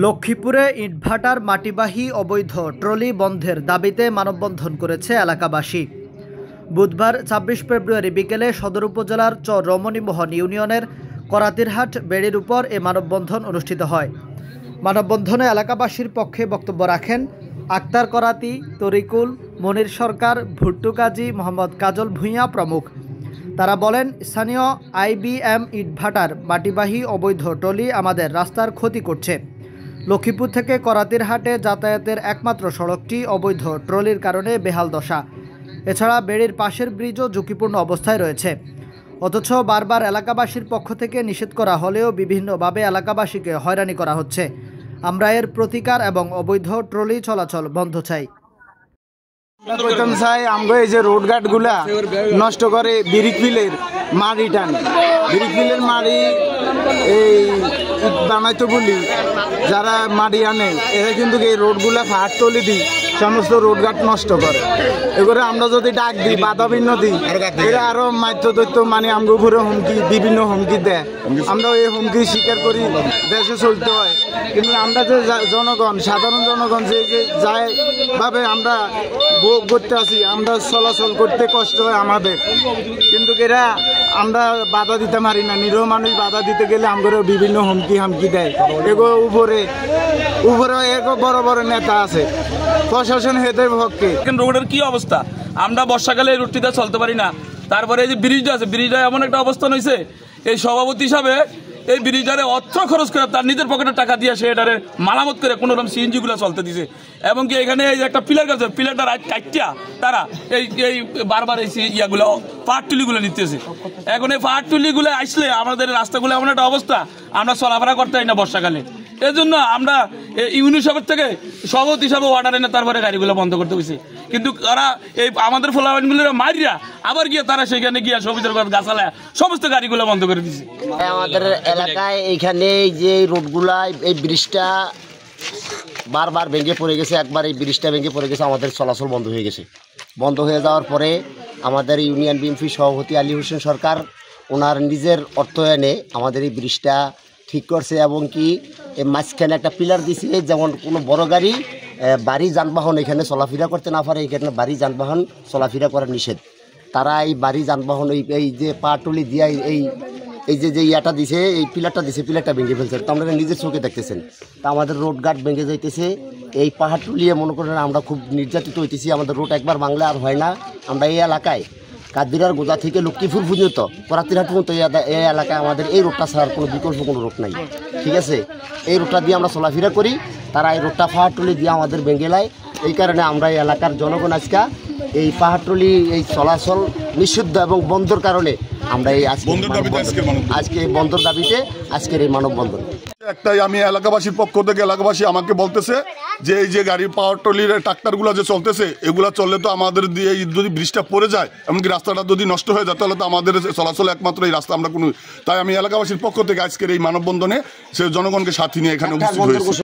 লক্ষ্মীপুরে ইটভাটার মাটিবাহী অবৈধ ট্রলি বন্ধের দাবিতে মানববন্ধন করেছে এলাকাবাসী। বুধবার ২৬ ফেব্রুয়ারি বিকেলে সদর উপজেলার রমণীমোহন ইউনিয়নের করাতিরহাট বেড়ির উপর এ মানববন্ধন অনুষ্ঠিত হয়। মানববন্ধনে এলাকাবাসীর পক্ষে বক্তব্য রাখেন আক্তার করাতি, তরিকুল, মনির সরকার, ভুট্টু কাজী, মোহাম্মদ কাজল ভূঁইয়া প্রমুখ। তারা বলেন, স্থানীয় IBM ইটভাটার মাটিবাহী অবৈধ ট্রলি আমাদের রাস্তার ক্ষতি করছে। লক্ষ্মীপুর থেকে করাতিরহাটে যাতায়াতের একমাত্র সড়কটি অবৈধ ট্রলির কারণে বেহাল দশা। এছাড়া বেড়ির পাশের ব্রিজও ঝুঁকিপূর্ণ অবস্থায় রয়েছে। অথচ বারবার এলাকাবাসীর পক্ষ থেকে নিষেধ করা হলেও বিভিন্নভাবে এলাকাবাসীকে হয়রানি করা হচ্ছে। আমরা এর প্রতিকার এবং অবৈধ ট্রলি চলাচল বন্ধ চাই। আমরা এই যে রোডঘাট গুলা নষ্ট করে ব্রিকফিলের মাড়ি টানে, ব্রিকফিলের মাড়ি এই বানাইতে বলি যারা মাড়ি আনে এরা কিন্তু এই রোডগুলা ফাট তলি দিই সমস্ত রোডঘাট নষ্ট করে। এগুলো আমরা যদি ডাক দিই বাধা ভিন্ন দিই এরা আরো মাধ্য দৈত্য মানে আমরা উপরে হুমকি বিভিন্ন হুমকি দেয়। আমরা এই হুমকি স্বীকার করি, দেশে চলতে হয়। কিন্তু আমরা যে জনগণ সাধারণ জনগণ যে যায় ভাবে আমরা ভোগ করতে আসি, আমরা চলাচল করতে কষ্ট হয় আমাদের, কিন্তু এরা আমরা বাধা দিতে পারি না। নিরীহ মানুষ বাধা দিতে গেলে আমাদের বিভিন্ন হুমকি দেয়। এগো উপরে এগো বড় বড় নেতা আছে, প্রশাসন হেদের পক্ষে। রোডের কি অবস্থা, আমরা বর্ষাকালে এই রোডটিতে চলতে পারি না। তারপরে এই যে ব্রিজটা আছে, ব্রিজটা এমন একটা অবস্থান হয়েছে, এই সভাপতি হিসাবে এই ব্রিজটারে অর্থ খরচ করে তার নিজের পকেটের টাকা দিয়ে সে এটারে মারামত করে কোনো রকম CNG গুলো চলতে দিছে। এবং কি এখানে এই যে একটা পিলার আছে, পিলারটা কাটিয়া তারা এই বারবার এই ইয়াগুলো পাহাড়টুলিগুলো নিতেছে। এখন এই পাহাড়টুলিগুলো আসলে আমাদের রাস্তাগুলো এমন একটা অবস্থা, আমরা চলাফেরা করতে পারি না বর্ষাকালে। এই জন্য আমরা ইউনিসেফের থেকে সভাপতি হিসাবে অর্ডার এনে তারপরে গাড়িগুলো বন্ধ করতে হয়েছে। কিন্তু তারা এই আমাদের ফলাফলগুলো মারিয়া আবার গিয়ে তারা সেখানে গিয়ে সবিতার গাছালায় সমস্ত গাড়িগুলো বন্ধ করে দিচ্ছে। আমাদের এলাকায় এইখানে যে রোডগুলা এই ব্রিজটা বারবার ভেঙে পড়ে গেছে। একবার এই ব্রিজটা ভেঙে পড়ে গেছে, আমাদের চলাচল বন্ধ হয়ে গেছে। বন্ধ হয়ে যাওয়ার পরে আমাদের ইউনিয়ন বিএনপি সভাপতি আলী হোসেন সরকার ওনার নিজের অর্থায়নে আমাদের এই ব্রিজটা ঠিক করছে এবং কি মাঝখানে একটা পিলার দিছে, যেমন কোনো বড় গাড়ি বাড়ি যানবাহন এখানে চলাফেরা করতে না পারে। এখানে বাড়ি যানবাহন চলাফেরা করা নিষেধ। তারা এই বাড়ি যানবাহন এই যে পাটুলি দিয়ে এই যে ইয়াটা দিছে, এই পিলারটা দিছে, পিলারটা ভেঙে ফেলছে। তো আমরা নিজের চোখে দেখতেছেন। তা আমাদের রোড ঘাট ভেঙে যাইতেছে। এই পাহাড়টুলিয়ে মনে করেন আমরা খুব নির্যাতিত হইতেছি। আমাদের রোড একবার বাংলা আর হয় না। আমরা এই এলাকায় কাদিরার গোজা থেকে লক্ষ্মীপুর পর্যন্ত করাতিরহাট পর্যন্ত এই এলাকায় আমাদের এই রোডটা ছাড়ার কোনো বিকল্প কোনো রোড নাই। ঠিক আছে, এই রোডটা দিয়ে আমরা চলাফেরা করি, তারা এই রোডটা পাহাড়টুলি দিয়ে আমাদের ভেঙে লায়। এই কারণে আমরা এই এলাকার জনগণ আজকে এই পাহাড়টুলি এই চলাচল নিষিদ্ধ এবং বন্ধর কারণে আমরা এই আজকে এই বন্ধর দাবিতে আজকের এই মানববন্ধন। একটাই আমি এলাকাবাসীর পক্ষ থেকে এলাকাবাসী আমাকে বলতেছে যে এই যে গাড়ি পাওয়ার ট্রলির ট্রাক্টরগুলো যে চলতেছে এগুলো চললে তো আমাদের দিয়ে যদি ব্রিজটা পড়ে যায়, এমনকি রাস্তাটা যদি নষ্ট হয়ে যায়, তাহলে তো আমাদের চলাচল একমাত্র এই রাস্তা আমরা কোনো। তাই আমি এলাকাবাসীর পক্ষ থেকে আজকের এই মানববন্ধনে সে জনগণকে সাথী নিয়ে এখানে উপস্থিত হয়েছি।